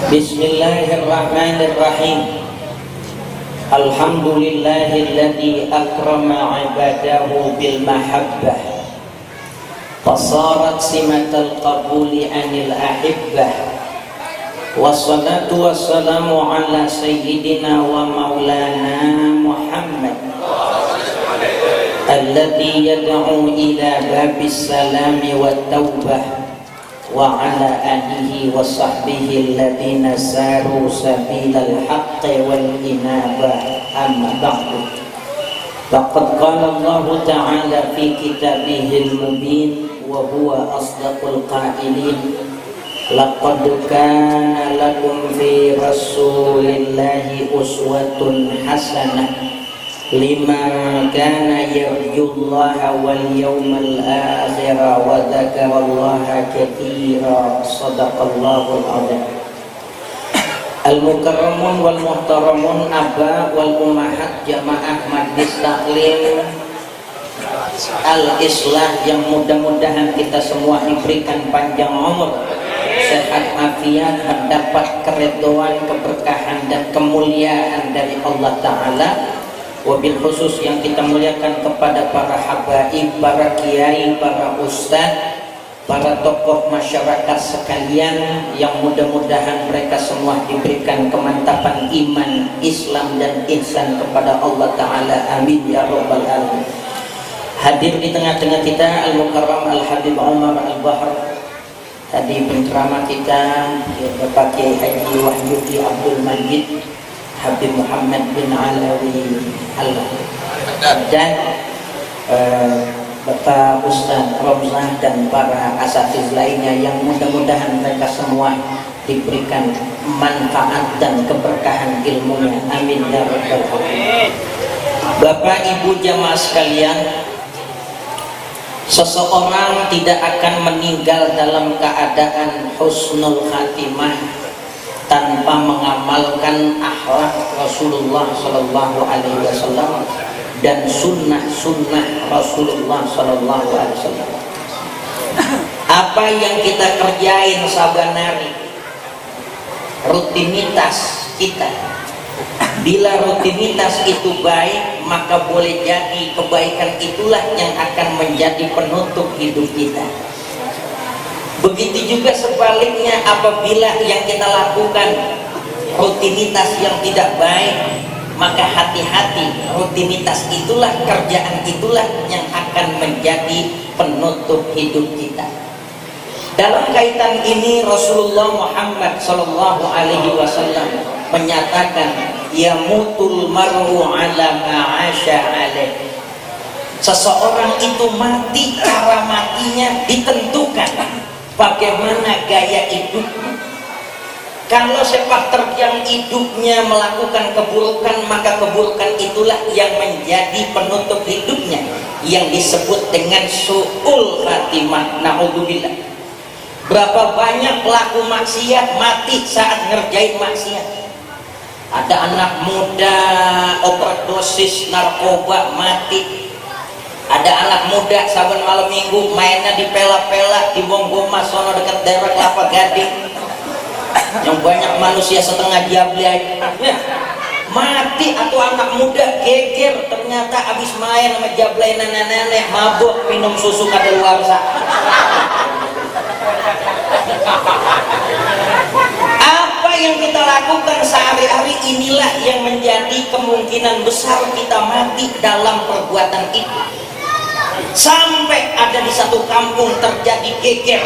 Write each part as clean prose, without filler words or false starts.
Bismillahirrahmanirrahim. Alhamdulillahilladzi akrama ibadahu bil mahabbah fasarat simatal qabuli anil ahibbah. Wassalatu wassalamu ala sayyidina wa maulana Muhammad alladzi yad'u ila babis salami wat taubah wa ala alihi wa sahbihi alladhina saru sabilal haqqi wal inabah, amma ba'du. Faqad qala Allah ta'ala fi kitabihil mubin wa huwa asdaqul qailin, laqad kana lakum fi rasulillahi uswatun hasanah liman kana yarjullaha wal yawmal akhir wa dzakarallaha katsira. Shadaqallahul adzim. Al-mukarramun wal muhtaramun aba wal ummahat jamaah majlis taklim al-islah yang mudah-mudahan kita semua diberikan panjang umur, sehat afiat, mendapat keridhaan, keberkahan dan kemuliaan dari Allah Ta'ala. Wabil khusus yang kita muliakan kepada para habaib, para kiai, para ustadz, para tokoh masyarakat sekalian, yang mudah-mudahan mereka semua diberikan kemantapan iman, Islam dan ihsan kepada Allah Ta'ala. Amin ya rabbal alamin. Hadir di tengah-tengah kita Al-Mukarram Al-Habib Umar Al-Bahr. Tadi penceramah kita Bapak Kiai Haji Wahyudi Abdul Majid Habib Muhammad bin Alawi dan Bapak Ustaz Romzah dan para asatiz lainnya, yang mudah-mudahan mereka semua diberikan manfaat dan keberkahan ilmunya. Amin ya rabbal alamin. Bapak Ibu jamaah sekalian, seseorang tidak akan meninggal dalam keadaan husnul khatimah tanpa mengamalkan akhlak Rasulullah Sallallahu Alaihi Wasallam dan sunnah-sunnah Rasulullah Sallallahu Alaihi Wasallam. Apa yang kita kerjain sabanari, rutinitas kita, bila rutinitas itu baik, maka boleh jadi kebaikan itulah yang akan menjadi penutup hidup kita. Begitu juga sebaliknya, apabila yang kita lakukan rutinitas yang tidak baik, maka hati-hati, rutinitas itulah, kerjaan itulah yang akan menjadi penutup hidup kita. Dalam kaitan ini Rasulullah Muhammad Sallallahu Alaihi Wasallam menyatakan, yamutul mar'u ala ma'asha alaih. Seseorang itu mati, cara matinya ditentukan bagaimana gaya hidupnya. Kalau sepak terjang hidupnya melakukan keburukan, maka keburukan itulah yang menjadi penutup hidupnya, yang disebut dengan su'ul khatimah. Na'udzubillah. Berapa banyak pelaku maksiat mati saat ngerjain maksiat. Ada anak muda overdosis narkoba mati. Ada anak muda saben malam minggu mainnya di pela-pela di Bonggoma sono dekat daerah Kelapa Gading, yang banyak manusia setengah diablay mati. Atau anak muda geger ternyata habis main sama jablay nenek-nenek, mabuk minum susu kadaluarsa. Apa yang kita lakukan sehari-hari inilah yang menjadi kemungkinan besar kita mati dalam perbuatan itu. Sampai ada di satu kampung terjadi geger,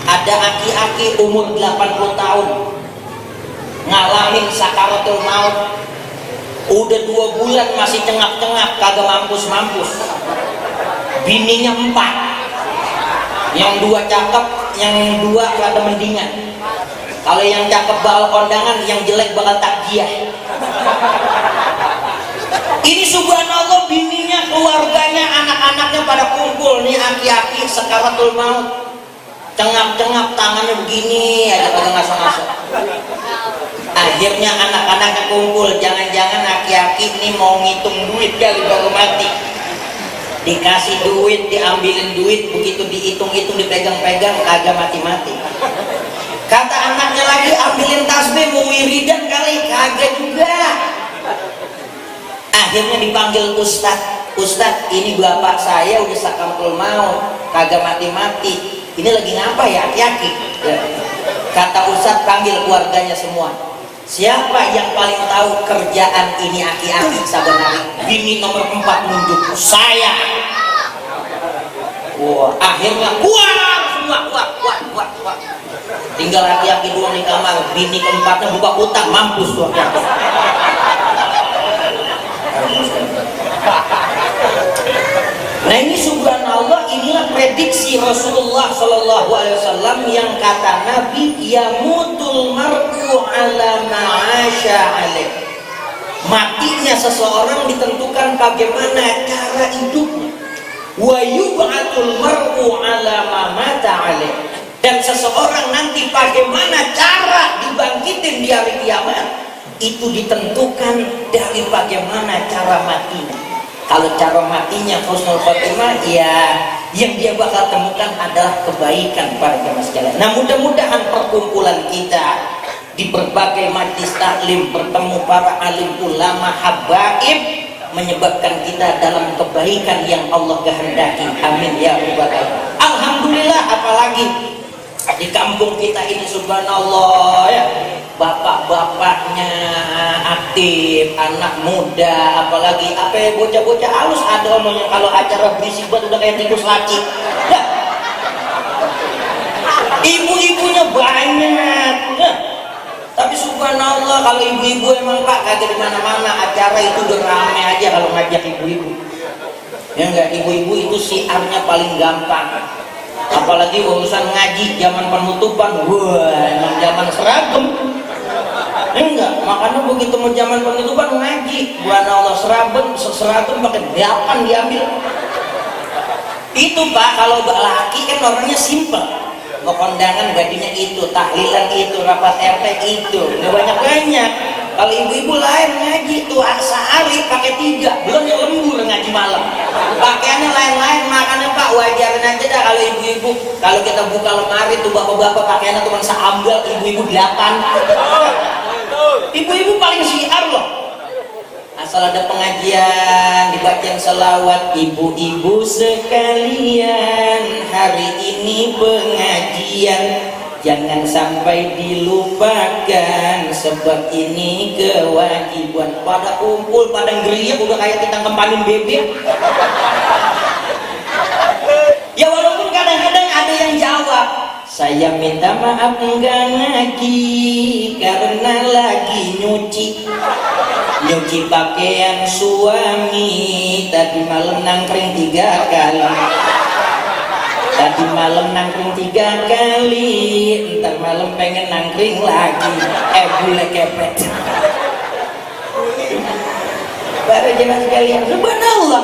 ada aki-aki umur 80 tahun ngalamin sakaratul maut, udah 2 bulan masih cengap-cengap, kagak mampus-mampus. Bininya 4, yang 2 cakep, yang 2 rada mendingan. Kalau yang cakep bakal kondangan, yang jelek bakal takjiah. Ini subhanallah, bininya, keluarganya, anak-anaknya pada kumpul nih, aki-aki sakaratul maut, cengap-cengap, tangannya begini aja kagak ngasok-ngasok. Akhirnya anak-anaknya kumpul, jangan-jangan aki-aki ini mau ngitung duit kali baru mati. Dikasih duit, diambilin duit, begitu dihitung-hitung, dipegang-pegang, kagak mati-mati. Kata anaknya lagi, ambilin tasbih mau wiridan kali, kagak juga. Akhirnya dipanggil Ustadz, ini bapak saya udah sakampul maut, kagak mati-mati. Ini lagi ngapa ya, aki-aki? Ya. Kata Ustadz, panggil keluarganya semua. Siapa yang paling tahu kerjaan ini aki-aki sabanari? Bini nomor 4 nunjuk, saya. Wah, akhirnya kuat semua, kuat. Tinggal aki-aki doang di kamar, bini keempatnya buka utang, mampus tuh aki-aki. Nah ini subhanallah, inilah prediksi Rasulullah SAW yang kata Nabi, yamutul mar'u ala ma'asya alaih. Matinya seseorang ditentukan bagaimana cara hidupnya. Wa yub'atul mar'u ala ma mata alaih. Dan seseorang nanti bagaimana cara dibangkitin di hari kiamat, itu ditentukan dari bagaimana cara matinya. Kalau cara matinya husnul khotimah, ya yang dia bakal temukan adalah kebaikan para jamaah sekalian. Nah mudah-mudahan perkumpulan kita di berbagai majlis taklim, bertemu para alim ulama habaib, menyebabkan kita dalam kebaikan yang Allah kehendaki. Amin ya rabbal alamin. Alhamdulillah, apalagi di kampung kita ini subhanallah ya, bapak-bapaknya aktif, anak muda, apalagi bocah-bocah halus ada omongnya kalau acara berisik banget udah kayak tikus laci. Ya. Ibu-ibunya banyak. Ya. Tapi subhanallah kalau ibu-ibu emang Pak kagak di mana-mana, acara itu udah rame aja kalau ngajak ibu-ibu. Ya enggak, ibu-ibu itu siarnya paling gampang. Apalagi urusan ngaji zaman penutupan, wah emang zaman seragam. Enggak, makanya begitu mau zaman penutupan ngaji, bukan Allah seragam pakai 8 diambil. Itu Pak, kalau laki kan orangnya simple. Mau kondangan gajinya itu, tahlilan itu, rapat RT itu, nggak banyak-banyak. Kalau ibu-ibu lain ngaji tuh sehari pakai 3, belum yang lembur ngaji malam. Pakaiannya lain-lain, makanya Pak wajarin aja dah kalau ibu-ibu. Kalau kita buka lemari tuh bapak-bapak pakaiannya cuma seambal, ibu-ibu 8. Ibu-ibu paling syiar loh. Asal ada pengajian, dibacain selawat, ibu-ibu sekalian, hari ini pengajian. Jangan sampai dilupakan, sebab ini kewajiban. Pada kumpul, pada ngeriak, udah kayak kita ngempanin bebek. Ya walaupun kadang-kadang ada yang jawab, saya minta maaf enggak ngaji karena lagi nyuci pakaian suami. Tadi malam nangkring 3 kali. Tadi malam nangkring 3 kali, ntar malam pengen nangkring lagi. Bule kepet. Para jemaah sekalian, subhanallah.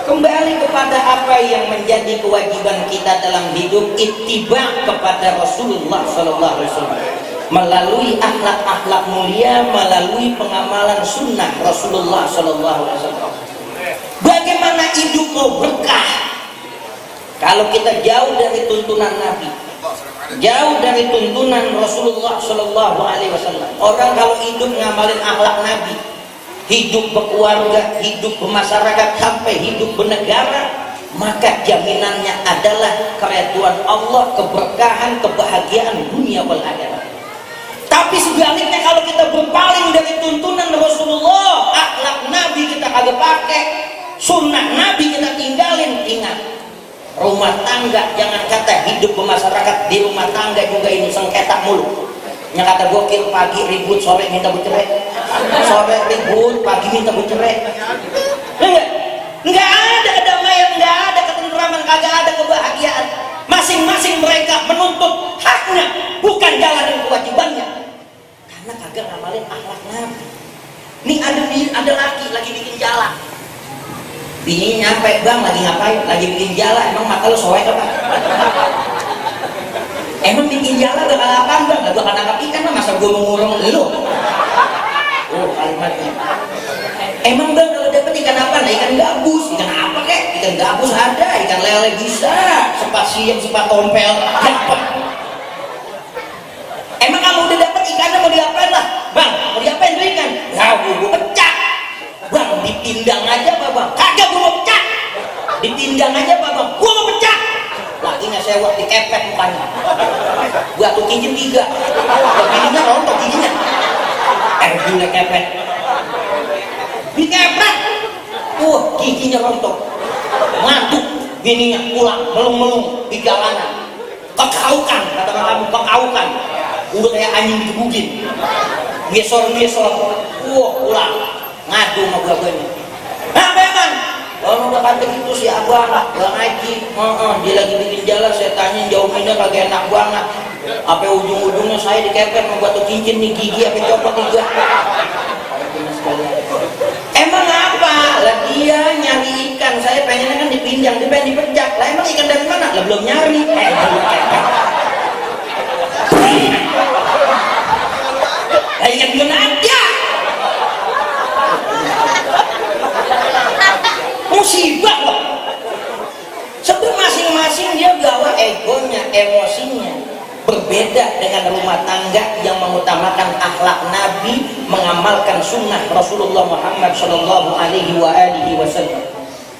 Kembali kepada apa yang menjadi kewajiban kita dalam hidup, ittiba kepada Rasulullah SAW. Melalui akhlak-akhlak mulia, melalui pengamalan sunnah Rasulullah SAW. Bagaimana hidupmu berkah? Kalau kita jauh dari tuntunan Nabi, jauh dari tuntunan Rasulullah SAW. Orang kalau hidup ngamalin akhlak Nabi, hidup berkeluarga, hidup bermasyarakat, sampai hidup bernegara, maka jaminannya adalah keridhaan Allah, keberkahan, kebahagiaan dunia wal akhirat. Tapi sebaliknya kalau kita berpaling dari tuntunan Rasulullah, akhlak Nabi kita kagak pakai, sunnah Nabi kita tinggalin, ingat. Rumah tangga, jangan kata hidup bermasyarakat, di rumah tangga juga ini sengketa mulu. Yang kata gokil, pagi ribut, sore minta bercerai. Sore ribut, pagi minta bercerai. Enggak ada kedamaian, enggak ada ketentraman, kagak ada kebahagiaan. Masing-masing mereka menuntut haknya, bukan jalanin kewajibannya. Karena kagak ngamalin akhlak Nabi. Nih ada laki lagi bikin jalan. Bini nyampe, bang lagi ngapain? Lagi bikin jala. Emang mata lo soek apa? Emang bikin jala bakal apaan bang? Gak bakal nangkap ikan mah, masa gue mengurung lo? Oh kalimatnya. Emang bang kalau dapet ikan apa? Nah, ikan gabus. Ikan apa kek? Ikan gabus ada, ikan lele bisa, sepat siam, sepat tompel dapet. Emang kamu udah dapat ikannya mau diapain lah? Bang, mau diapain tuh ikan? Ya gua pecah. Bang, dipindang aja apa bang? Kagak gua mau pecah. Dipindang aja apa bang? Gua mau pecah. Lakinya sewak dikepet mukanya. Gua tuh cincin 3. Bininya rontok giginya. Gila kepet. Dikepet. Giginya rontok. Ngantuk bininya pulang melung-melung di jalanan. Kekaukan, kata kamu kekaukan. Udah kayak anjing digebukin. Gesor pulang ngadu sama gua-guanya. Nah memang kalau udah kata gitu si abang gak ngaji, dia lagi bikin jalan, saya tanya jauhinnya kagak enak banget. Apa ujung-ujungnya saya dikepet sama batu cincin nih, gigi apa copot juga. Emang apa? Lah dia nyari ikan, saya pengennya kan dipindang, dia pengen dipejak. Lah emang ikan dari mana? Lah belum nyari. Lah ikan belum ada. Musibah loh. Sebab masing-masing dia bawa egonya, emosinya. Berbeda dengan rumah tangga yang mengutamakan akhlak Nabi, mengamalkan sunnah Rasulullah Muhammad Sallallahu Alaihi Wasallam.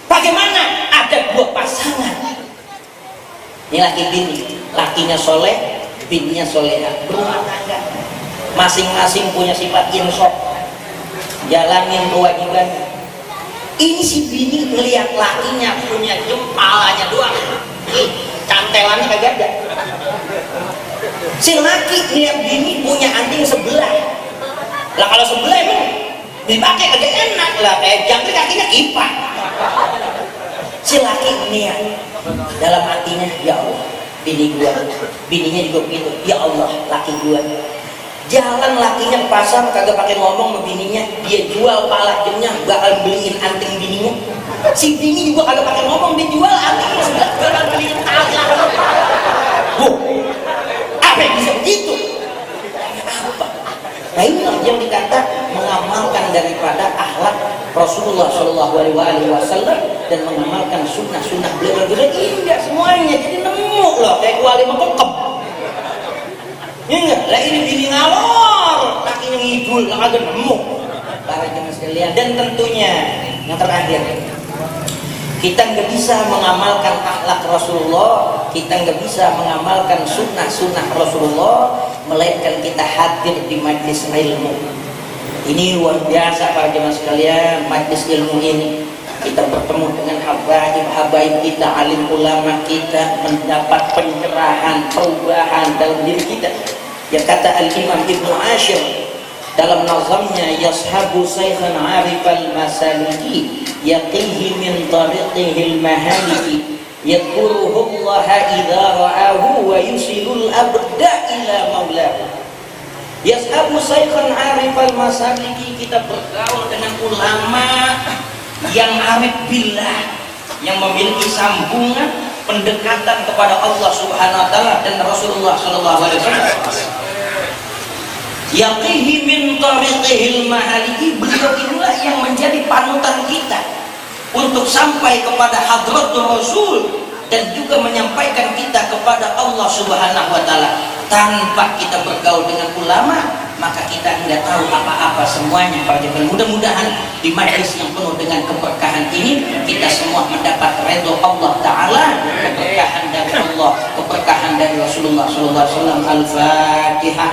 Bagaimana? Ada 2 pasangan. Ini laki bini, lakinya soleh, bininya soleha. Berumah tangga, masing-masing punya sifat insaf, jalanin kewajiban. Ini si bini ngelihat lakinya punya jempalanya doang, cantelannya kagak ada. Si laki ngelihat bini punya anting sebelah. Lah kalau sebelah emang dipakai kagak enak lah, kayak jangkrik kakinya kipas. Si laki ngelihat dalam hatinya, ya Allah, bini gua, bininya juga begitu, ya Allah, laki gua. Jalan lakinya ke pasar kagak pakai ngomong sama bininya, dia jual pala jamnya, bakal beliin anting bininya. Si bini juga kagak pakai ngomong, dia jual antingnya sebelah, bakal beliin tali. Apa yang bisa begitu? Apa? Nah inilah yang dikata mengamalkan daripada akhlak Rasulullah Shallallahu Alaihi Wasallam dan mengamalkan sunnah-sunnah beliau. Indah semuanya, jadi nemu loh kayak kuali mengkep. Ingat, lah ini bini ngalor, lakinya ngidul, lah agak nemu. Para jemaah sekalian, dan tentunya yang terakhir, kita nggak bisa mengamalkan akhlak Rasulullah, kita nggak bisa mengamalkan sunnah-sunnah Rasulullah, melainkan kita hadir di majlis ilmu. Ini luar biasa para jemaah sekalian, majlis ilmu ini. Kita bertemu dengan habaib kita, alim ulama kita, mendapat pencerahan, perubahan dalam diri kita. Yang kata Al-Imam Ibnu Ashir dalam nazamnya, yashabu saykhan arifal masaliki yaqihi min tariqihil mahaliki yadkuruhu Allah idha ra'ahu wa yusilul abda ila maulahu. Yashabu saykhan arifal masaliki, kita bergaul dengan ulama yang arif billah, yang memiliki sambungan pendekatan kepada Allah Subhanahu wa taala dan Rasulullah sallallahu alaihi wasallam. Yaqihi min tariqihil mahaliki, beliau inilah yang menjadi panutan kita untuk sampai kepada hadratul Rasul dan juga menyampaikan kita kepada Allah Subhanahu wa taala. Tanpa kita bergaul dengan ulama, maka kita tidak tahu apa-apa semuanya. Mudah-mudahan di majlis yang penuh dengan keberkahan ini kita semua mendapat ridho Allah Ta'ala, keberkahan dari Allah, keberkahan dari Rasulullah Sallallahu Alaihi Wasallam. Al-Fatihah.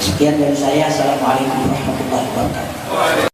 Sekian dari saya. Assalamualaikum warahmatullahi wabarakatuh.